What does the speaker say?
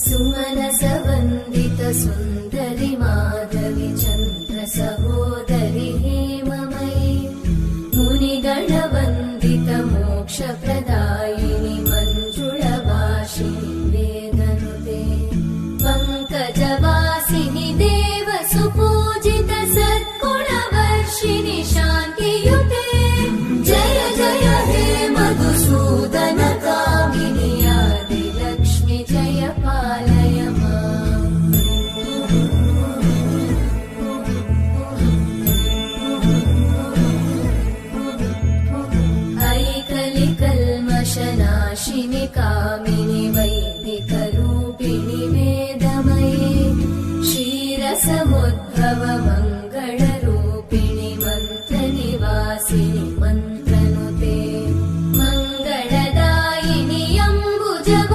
सुमनसवन्दित सुन्दरि माधवि चन्द्र सहोदरि हेममयि मुनिगणवन्दित मोक्षप्रदायिनि मञ्जुळभाषिणि वेदनुते पङ्कजवासिनि देव सुपूजित सद्गुणवर्षिणि शान्तियुते जय जय हे मधुसूदन कामिनि आदिलक्ष्मि जय पालय माम् ऐकलिकल्मषनाशिनि कामिनि वैदिकरूपिणि वेदमये क्षीरसमुद्भव मङ्गलरूपिणि मन्त्रनिवासिनि मन्त्रनुते मङ्गलदायिनि अम्बुज